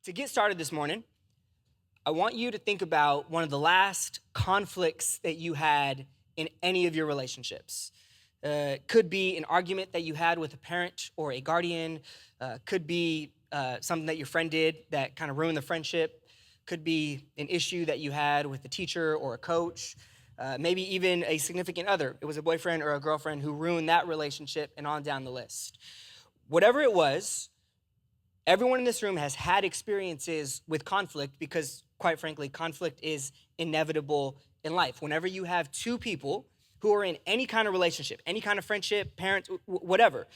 To get started this morning, I want you to think about one of the last conflicts that you had in any of your relationships. Could be an argument that you had with a parent or a guardian. Could be something that your friend did that kind of ruined the friendship. Could be an issue that you had with a teacher or a coach. Maybe even a significant other. It was a boyfriend or a girlfriend who ruined that relationship, and on down the list. Whatever it was, everyone in this room has had experiences with conflict because, quite frankly, conflict is inevitable in life. Whenever you have two people who are in any kind of relationship, any kind of friendship, parents, whatever,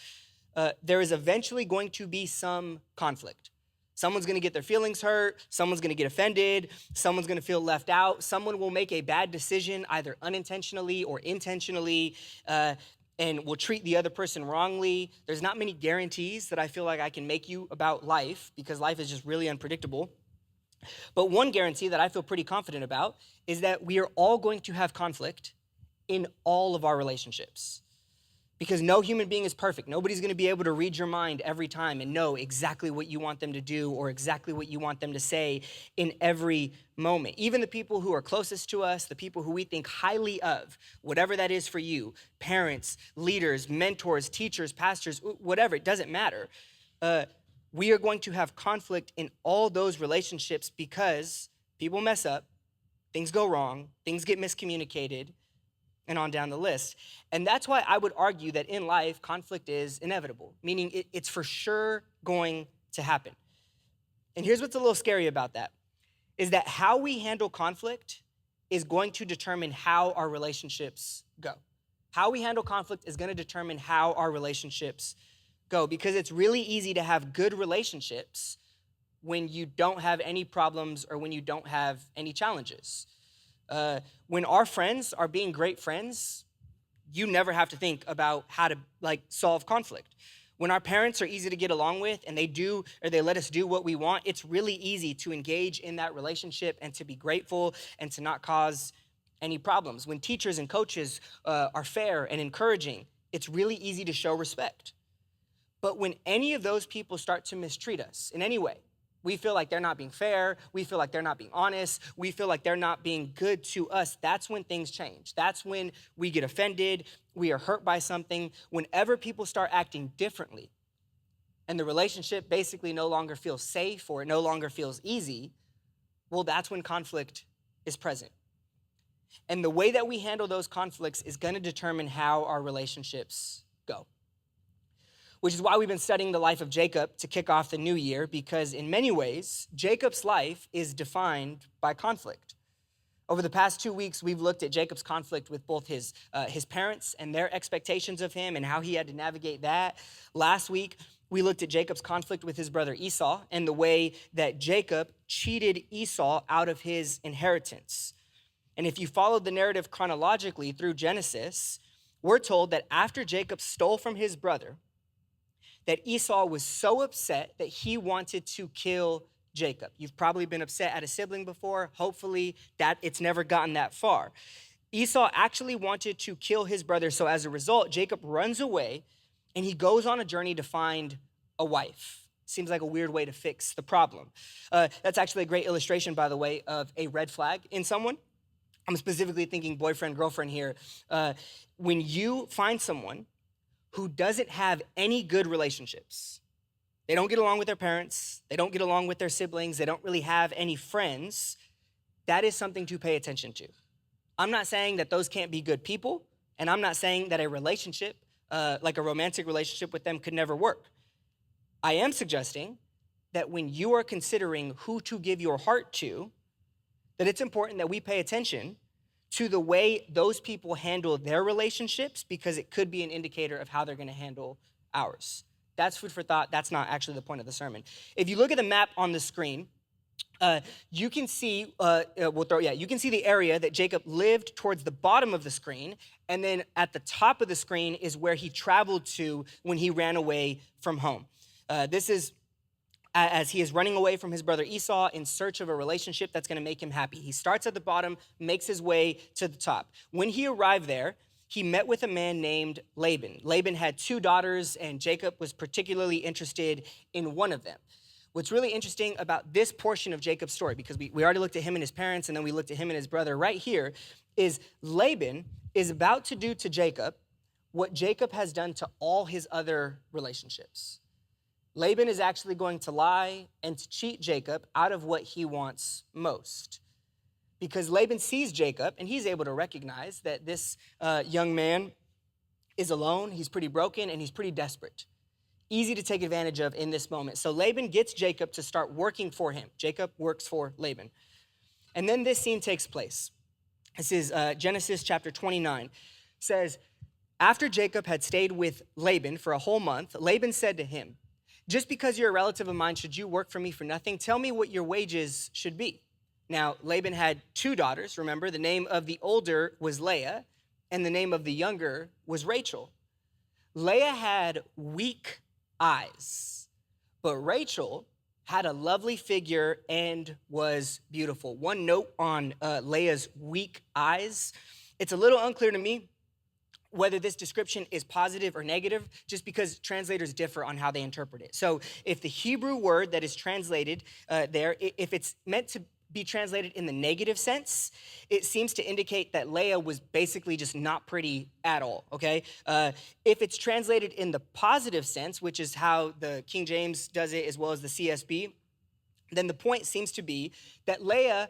there is eventually going to be some conflict. Someone's gonna get their feelings hurt, someone's gonna get offended, someone's gonna feel left out, someone will make a bad decision, either unintentionally or intentionally, and will treat the other person wrongly. There's not many guarantees that I feel like I can make you about life because life is just really unpredictable. But one guarantee that I feel pretty confident about is that we are all going to have conflict in all of our relationships. Because no human being is perfect. Nobody's gonna be able to read your mind every time and know exactly what you want them to do or exactly what you want them to say in every moment. Even the people who are closest to us, the people who we think highly of, whatever that is for you, parents, leaders, mentors, teachers, pastors, whatever, it doesn't matter. We are going to have conflict in all those relationships because people mess up, things go wrong, things get miscommunicated, and on down the list. And that's why I would argue that in life, conflict is inevitable, meaning it's for sure going to happen. And here's what's a little scary about that, is that how we handle conflict is going to determine how our relationships go. How we handle conflict is gonna determine how our relationships go, because it's really easy to have good relationships when you don't have any problems or when you don't have any challenges. When our friends are being great friends, you never have to think about how to solve conflict. When our parents are easy to get along with and they let us do what we want, it's really easy to engage in that relationship and to be grateful and to not cause any problems. When teachers and coaches are fair and encouraging, it's really easy to show respect. But when any of those people start to mistreat us in any way, we feel like they're not being fair, we feel like they're not being honest, we feel like they're not being good to us, that's when things change. That's when we get offended, we are hurt by something. Whenever people start acting differently and the relationship basically no longer feels safe or it no longer feels easy, well, that's when conflict is present. And the way that we handle those conflicts is gonna determine how our relationships go. Which is why we've been studying the life of Jacob to kick off the new year, because in many ways, Jacob's life is defined by conflict. Over the past 2 weeks, we've looked at Jacob's conflict with both his parents and their expectations of him and how he had to navigate that. Last week, we looked at Jacob's conflict with his brother Esau and the way that Jacob cheated Esau out of his inheritance. And if you followed the narrative chronologically through Genesis, we're told that after Jacob stole from his brother, that Esau was so upset that he wanted to kill Jacob. You've probably been upset at a sibling before. Hopefully that it's never gotten that far. Esau actually wanted to kill his brother, so as a result, Jacob runs away and he goes on a journey to find a wife. Seems like a weird way to fix the problem. That's actually a great illustration, by the way, of a red flag in someone. I'm specifically thinking boyfriend, girlfriend here. When you find someone who doesn't have any good relationships, they don't get along with their parents, they don't get along with their siblings, they don't really have any friends, that is something to pay attention to. I'm not saying that those can't be good people, and I'm not saying that a relationship, like a romantic relationship with them, could never work. I am suggesting that when you are considering who to give your heart to, that it's important that we pay attention to the way those people handle their relationships, because it could be an indicator of how they're gonna handle ours. That's food for thought. That's not actually the point of the sermon. If you look at the map on the screen, you can see, you can see the area that Jacob lived towards the bottom of the screen, and then at the top of the screen is where he traveled to when he ran away from home. This is as he is running away from his brother Esau in search of a relationship that's gonna make him happy. He starts at the bottom, makes his way to the top. When he arrived there, he met with a man named Laban. Laban had 2 daughters, and Jacob was particularly interested in one of them. What's really interesting about this portion of Jacob's story, because we already looked at him and his parents, and then we looked at him and his brother right here, is Laban is about to do to Jacob what Jacob has done to all his other relationships. Laban is actually going to lie and to cheat Jacob out of what he wants most. Because Laban sees Jacob, and he's able to recognize that this young man is alone, he's pretty broken, and he's pretty desperate. Easy to take advantage of in this moment. So Laban gets Jacob to start working for him. Jacob works for Laban. And then this scene takes place. This is Genesis chapter 29. It says, after Jacob had stayed with Laban for a whole month, Laban said to him, just because you're a relative of mine, should you work for me for nothing? Tell me what your wages should be. Now, Laban had 2 daughters. Remember, the name of the older was Leah, and the name of the younger was Rachel. Leah had weak eyes, but Rachel had a lovely figure and was beautiful. One note on Leah's weak eyes. It's a little unclear to me whether this description is positive or negative, just because translators differ on how they interpret it. So if the Hebrew word that is translated there, if it's meant to be translated in the negative sense, it seems to indicate that Leah was basically just not pretty at all, okay? If it's translated in the positive sense, which is how the King James does it as well as the CSB, then the point seems to be that Leah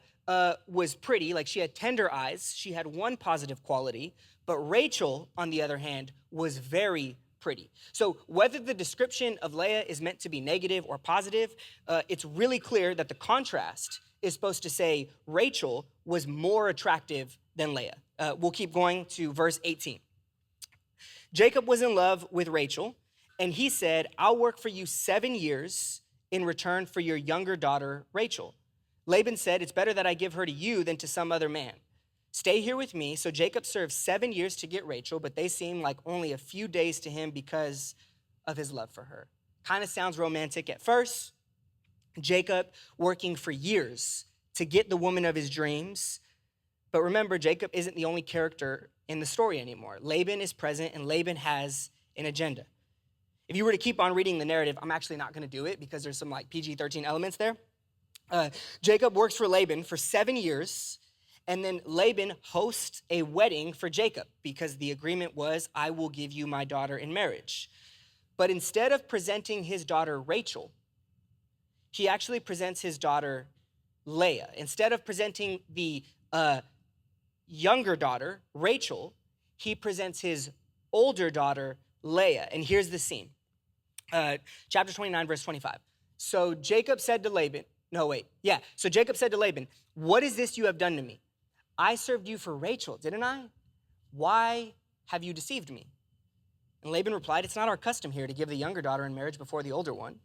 was pretty, like she had tender eyes, she had one positive quality, but Rachel, on the other hand, was very pretty. So whether the description of Leah is meant to be negative or positive, it's really clear that the contrast is supposed to say Rachel was more attractive than Leah. We'll keep going to verse 18. Jacob was in love with Rachel, and he said, I'll work for you 7 years in return for your younger daughter, Rachel. Laban said, it's better that I give her to you than to some other man. Stay here with me. So Jacob served 7 years to get Rachel, but they seemed like only a few days to him because of his love for her. Kind of sounds romantic at first. Jacob working for years to get the woman of his dreams. But remember, Jacob isn't the only character in the story anymore. Laban is present, and Laban has an agenda. If you were to keep on reading the narrative, I'm actually not going to do it because there's some like PG-13 elements there. Jacob works for Laban for 7 years, and then Laban hosts a wedding for Jacob because the agreement was, I will give you my daughter in marriage. But instead of presenting his daughter Rachel, he actually presents his daughter Leah. Instead of presenting the younger daughter, Rachel, he presents his older daughter, Leah. And here's the scene. Chapter 29, verse 25. So Jacob said to Laban, what is this you have done to me? I served you for Rachel, didn't I? Why have you deceived me? And Laban replied, it's not our custom here to give the younger daughter in marriage before the older one.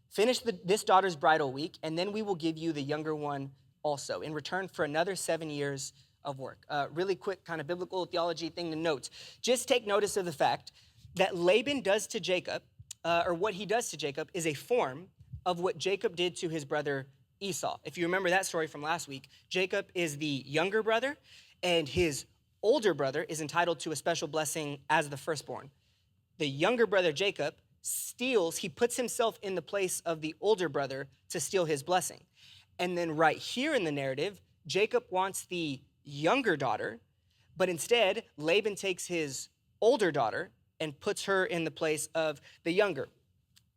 Finish this daughter's bridal week, and then we will give you the younger one also in return for another 7 years of work. Really quick kind of biblical theology thing to note. Just take notice of the fact that Laban does to Jacob, or what he does to Jacob, is a form of what Jacob did to his brother Esau. If you remember that story from last week, Jacob is the younger brother, and his older brother is entitled to a special blessing as the firstborn. The younger brother, Jacob, he puts himself in the place of the older brother to steal his blessing. And then right here in the narrative, Jacob wants the younger daughter, but instead, Laban takes his older daughter and puts her in the place of the younger.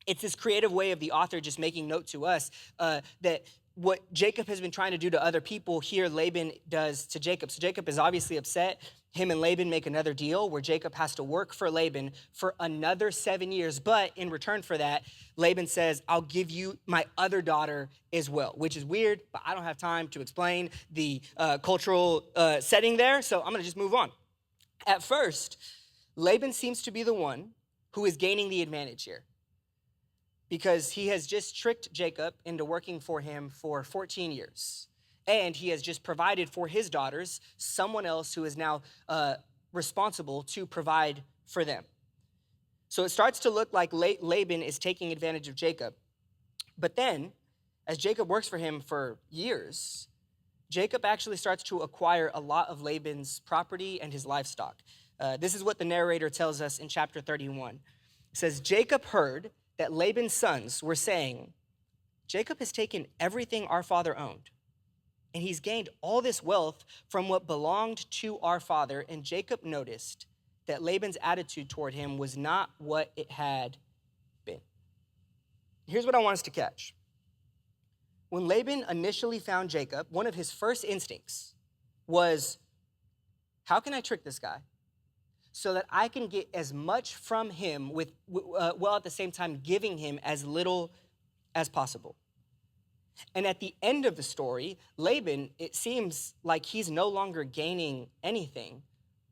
It's this creative way of the author just making note to us that what Jacob has been trying to do to other people, here Laban does to Jacob. So Jacob is obviously upset. Him and Laban make another deal where Jacob has to work for Laban for another 7 years. But in return for that, Laban says, I'll give you my other daughter as well, which is weird, but I don't have time to explain the cultural setting there. So I'm going to just move on. At first, Laban seems to be the one who is gaining the advantage here, because he has just tricked Jacob into working for him for 14 years. And he has just provided for his daughters someone else who is now responsible to provide for them. So it starts to look like Laban is taking advantage of Jacob. But then, as Jacob works for him for years, Jacob actually starts to acquire a lot of Laban's property and his livestock. This is what the narrator tells us in chapter 31. It says, Jacob heard that Laban's sons were saying, Jacob has taken everything our father owned, and he's gained all this wealth from what belonged to our father. And Jacob noticed that Laban's attitude toward him was not what it had been. Here's what I want us to catch. When Laban initially found Jacob, one of his first instincts was, how can I trick this guy so that I can get as much from him while at the same time giving him as little as possible? And at the end of the story, Laban, it seems like he's no longer gaining anything,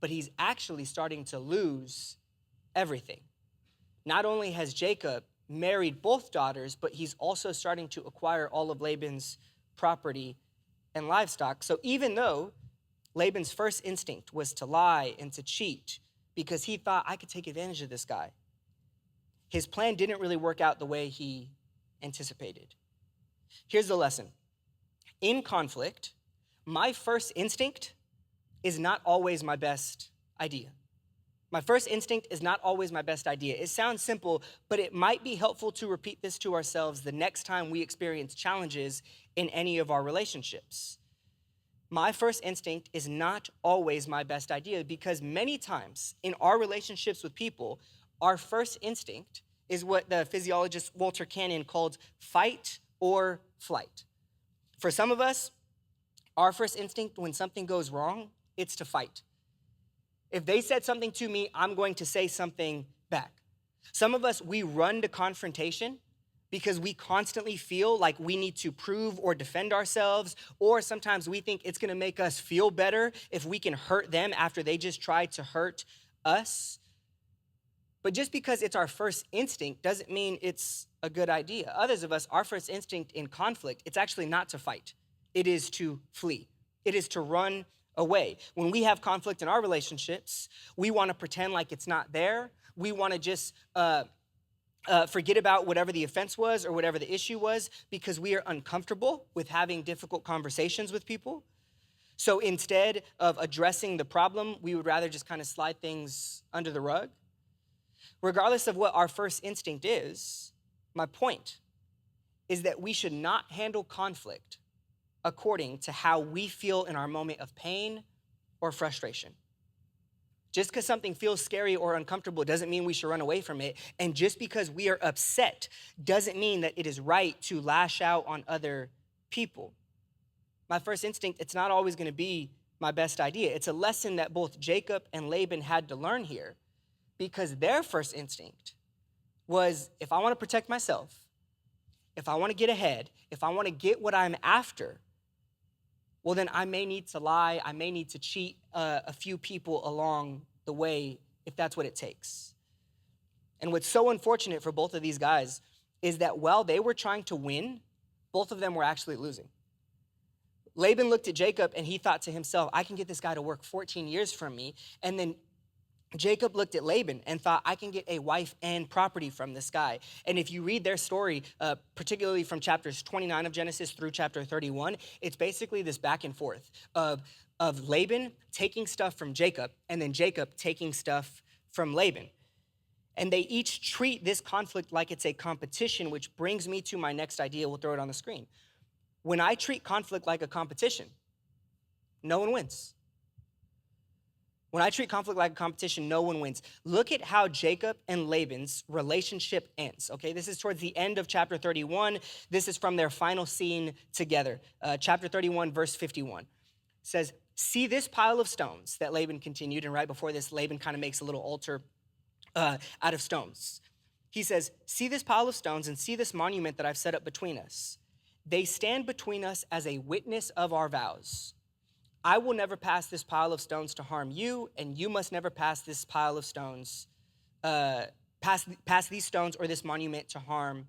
but he's actually starting to lose everything. Not only has Jacob married both daughters, but he's also starting to acquire all of Laban's property and livestock. So even though Laban's first instinct was to lie and to cheat because he thought, I could take advantage of this guy, his plan didn't really work out the way he anticipated. Here's the lesson. In conflict, my first instinct is not always my best idea. My first instinct is not always my best idea. It sounds simple, but it might be helpful to repeat this to ourselves the next time we experience challenges in any of our relationships. My first instinct is not always my best idea, because many times in our relationships with people, our first instinct is what the physiologist Walter Cannon called fight or flight. For some of us, our first instinct when something goes wrong, it's to fight. If they said something to me, I'm going to say something back. Some of us, we run to confrontation because we constantly feel like we need to prove or defend ourselves, or sometimes we think it's gonna make us feel better if we can hurt them after they just tried to hurt us. But just because it's our first instinct doesn't mean it's a good idea. Others of us, our first instinct in conflict, it's actually not to fight. It is to flee. It is to run away. When we have conflict in our relationships, we want to pretend like it's not there. We want to just forget about whatever the offense was or whatever the issue was because we are uncomfortable with having difficult conversations with people. So instead of addressing the problem, we would rather just kind of slide things under the rug. Regardless of what our first instinct is, my point is that we should not handle conflict according to how we feel in our moment of pain or frustration. Just because something feels scary or uncomfortable doesn't mean we should run away from it. And just because we are upset doesn't mean that it is right to lash out on other people. My first instinct, it's not always going to be my best idea. It's a lesson that both Jacob and Laban had to learn here, because their first instinct was, if I want to protect myself, if I want to get ahead, if I want to get what I'm after, well, then I may need to lie, I may need to cheat a few people along the way if that's what it takes. And what's so unfortunate for both of these guys is that while they were trying to win, both of them were actually losing. Laban looked at Jacob and he thought to himself, I can get this guy to work 14 years from me. And then Jacob looked at Laban and thought, I can get a wife and property from this guy. And if you read their story, particularly from chapters 29 of Genesis through chapter 31, it's basically this back and forth of Laban taking stuff from Jacob and then Jacob taking stuff from Laban. And they each treat this conflict like it's a competition, which brings me to my next idea. We'll throw it on the screen. When I treat conflict like a competition, no one wins. When I treat conflict like a competition, no one wins. Look at how Jacob and Laban's relationship ends, okay? This is towards the end of chapter 31. This is from their final scene together. Chapter 31, verse 51. It says, see this pile of stones that Laban continued, and right before this, Laban kind of makes a little altar out of stones. He says, see this pile of stones and see this monument that I've set up between us. They stand between us as a witness of our vows. I will never pass this pile of stones to harm you, and you must never pass this pile of stones, pass these stones or this monument to harm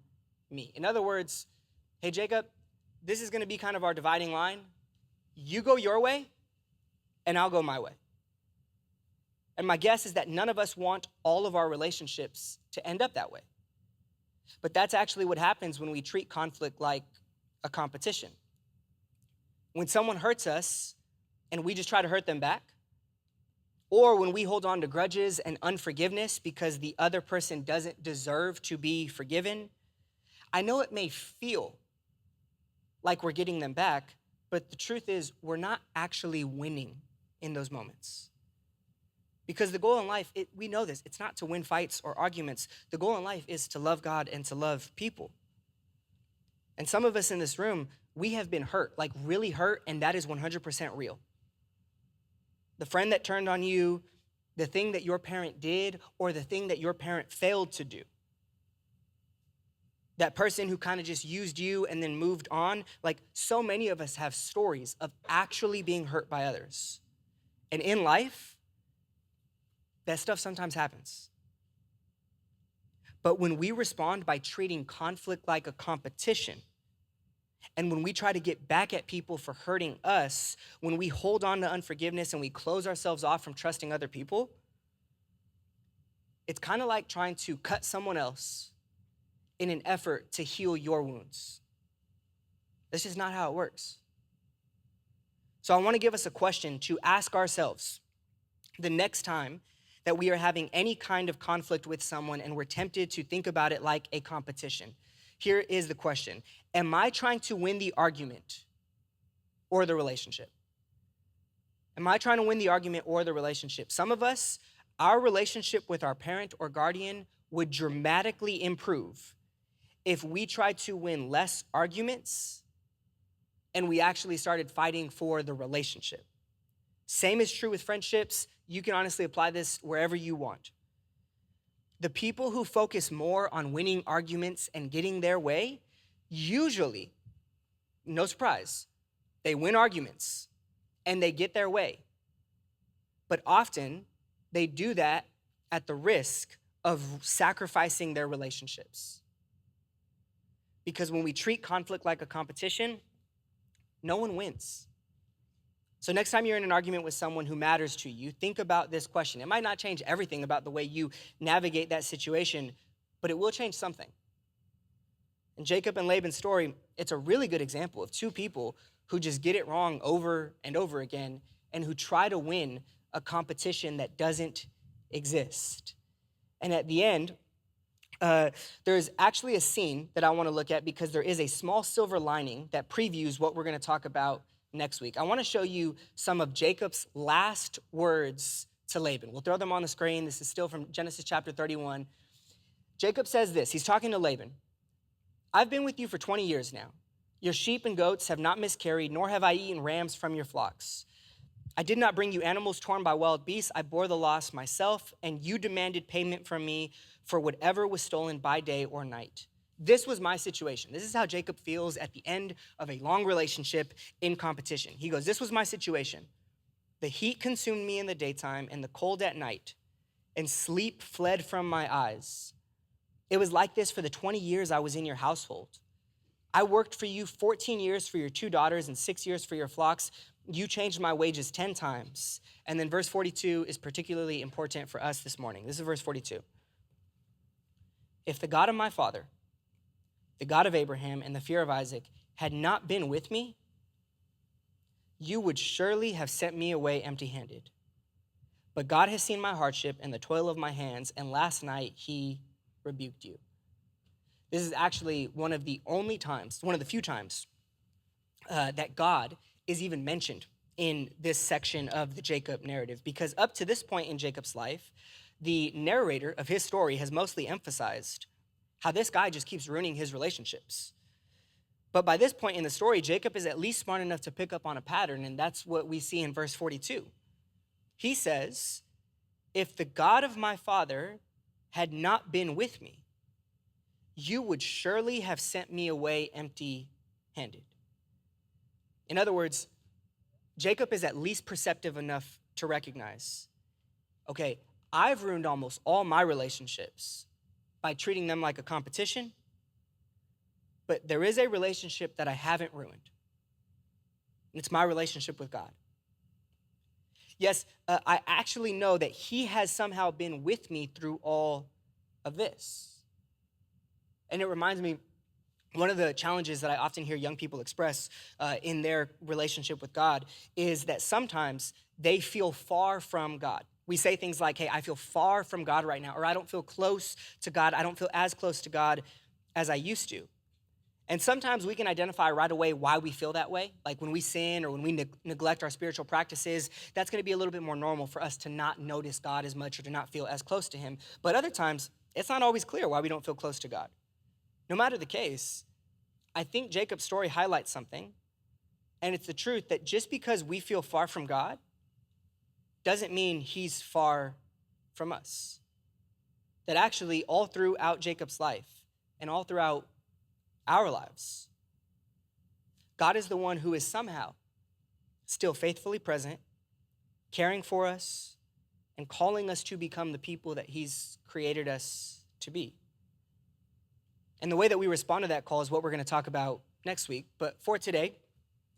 me. In other words, hey, Jacob, this is going to be kind of our dividing line. You go your way, and I'll go my way. And my guess is that none of us want all of our relationships to end up that way. But that's actually what happens when we treat conflict like a competition. When someone hurts us, and we just try to hurt them back, or when we hold on to grudges and unforgiveness because the other person doesn't deserve to be forgiven, I know it may feel like we're getting them back, but the truth is we're not actually winning in those moments. Because the goal in life, we know this, it's not to win fights or arguments. The goal in life is to love God and to love people. And some of us in this room, we have been hurt, like really hurt, and that is 100% real. The friend that turned on you, the thing that your parent did, or the thing that your parent failed to do. That person who kind of just used you and then moved on. Like, so many of us have stories of actually being hurt by others. And in life, that stuff sometimes happens. But when we respond by treating conflict like a competition, and when we try to get back at people for hurting us, when we hold on to unforgiveness and we close ourselves off from trusting other people, it's kind of like trying to cut someone else in an effort to heal your wounds. That's just not how it works. So I want to give us a question to ask ourselves the next time that we are having any kind of conflict with someone and we're tempted to think about it like a competition. Here is the question. Am I trying to win the argument or the relationship? Am I trying to win the argument or the relationship? Some of us, our relationship with our parent or guardian would dramatically improve if we tried to win less arguments and we actually started fighting for the relationship. Same is true with friendships. You can honestly apply this wherever you want. The people who focus more on winning arguments and getting their way, usually, no surprise, they win arguments and they get their way. But often, they do that at the risk of sacrificing their relationships. Because when we treat conflict like a competition, no one wins. So next time you're in an argument with someone who matters to you, think about this question. It might not change everything about the way you navigate that situation, but it will change something. In Jacob and Laban's story, it's a really good example of two people who just get it wrong over and over again and who try to win a competition that doesn't exist. And at the end, there's actually a scene that I want to look at because there is a small silver lining that previews what we're going to talk about next week. I want to show you some of Jacob's last words to Laban. We'll throw them on the screen. This is still from Genesis chapter 31. Jacob says this. He's talking to Laban. I've been with you for 20 years now. Your sheep and goats have not miscarried, nor have I eaten rams from your flocks. I did not bring you animals torn by wild beasts. I bore the loss myself, and you demanded payment from me for whatever was stolen by day or night. This was my situation. This is how Jacob feels at the end of a long relationship in competition. He goes, this was my situation. The heat consumed me in the daytime and the cold at night, and sleep fled from my eyes. It was like this for the 20 years I was in your household. I worked for you 14 years for your 2 daughters and 6 years for your flocks. You changed my wages 10 times. And then verse 42 is particularly important for us this morning. This is verse 42. If the God of my father, the God of Abraham and the fear of Isaac, had not been with me, you would surely have sent me away empty-handed. But God has seen my hardship and the toil of my hands, and last night he rebuked you. This is actually one of the few times that God is even mentioned in this section of the Jacob narrative, because up to this point in Jacob's life, the narrator of his story has mostly emphasized how this guy just keeps ruining his relationships. But by this point in the story, Jacob is at least smart enough to pick up on a pattern, and that's what we see in verse 42. He says, if the God of my father had not been with me, you would surely have sent me away empty-handed. In other words, Jacob is at least perceptive enough to recognize, okay, I've ruined almost all my relationships by treating them like a competition, but there is a relationship that I haven't ruined, and it's my relationship with God. Yes, I actually know that he has somehow been with me through all of this. And it reminds me, one of the challenges that I often hear young people express in their relationship with God is that sometimes they feel far from God. We say things like, hey, I feel far from God right now, or I don't feel close to God. I don't feel as close to God as I used to. And sometimes we can identify right away why we feel that way. Like when we sin or when we neglect our spiritual practices, that's going to be a little bit more normal for us to not notice God as much or to not feel as close to him. But other times, it's not always clear why we don't feel close to God. No matter the case, I think Jacob's story highlights something, and it's the truth that just because we feel far from God doesn't mean he's far from us. That actually all throughout Jacob's life and all throughout our lives, God is the one who is somehow still faithfully present, caring for us, and calling us to become the people that he's created us to be. And the way that we respond to that call is what we're going to talk about next week. But for today,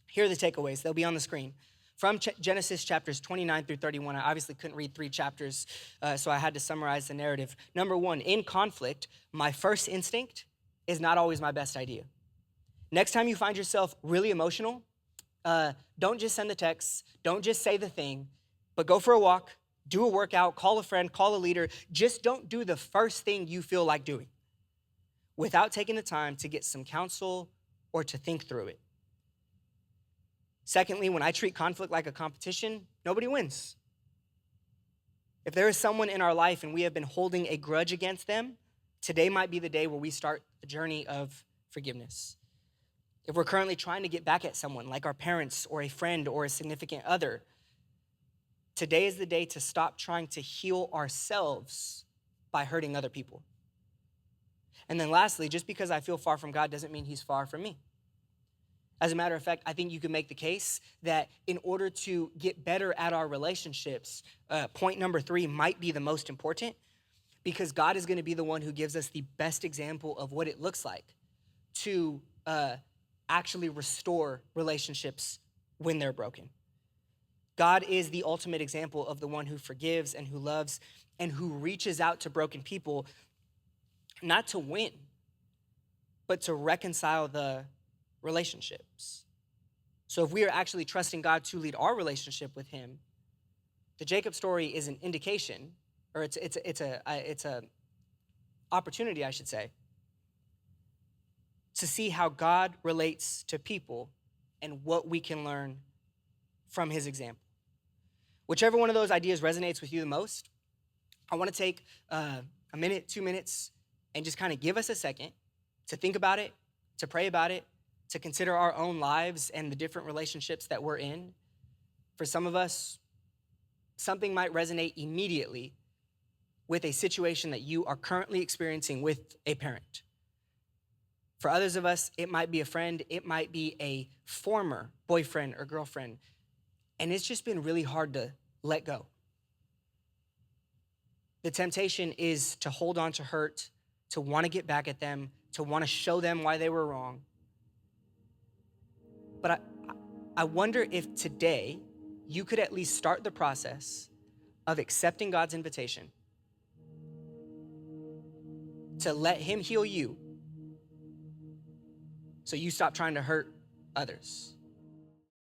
here are the takeaways. They'll be on the screen. From Genesis chapters 29 through 31, I obviously couldn't read 3 chapters, so I had to summarize the narrative. Number 1, in conflict, my first instinct is not always my best idea. Next time you find yourself really emotional, don't just send the text, don't just say the thing, but go for a walk, do a workout, call a friend, call a leader. Just don't do the first thing you feel like doing without taking the time to get some counsel or to think through it. Secondly, when I treat conflict like a competition, nobody wins. If there is someone in our life and we have been holding a grudge against them, today might be the day where we start the journey of forgiveness. If we're currently trying to get back at someone, like our parents or a friend or a significant other, today is the day to stop trying to heal ourselves by hurting other people. And then lastly, just because I feel far from God doesn't mean he's far from me. As a matter of fact, I think you can make the case that in order to get better at our relationships, point number 3 might be the most important, because God is going to be the one who gives us the best example of what it looks like to actually restore relationships when they're broken. God is the ultimate example of the one who forgives and who loves and who reaches out to broken people, not to win, but to reconcile the relationships. So if we are actually trusting God to lead our relationship with him, the Jacob story is an indication, or it's a opportunity, I should say, to see how God relates to people and what we can learn from his example. Whichever one of those ideas resonates with you the most, I want to take a minute, 2 minutes, and just kind of give us a second to think about it, to pray about it, to consider our own lives and the different relationships that we're in. For some of us, something might resonate immediately with a situation that you are currently experiencing with a parent. For others of us, it might be a friend, it might be a former boyfriend or girlfriend, and it's just been really hard to let go. The temptation is to hold on to hurt, to want to get back at them, to want to show them why they were wrong. But I wonder if today you could at least start the process of accepting God's invitation to let him heal you so you stop trying to hurt others.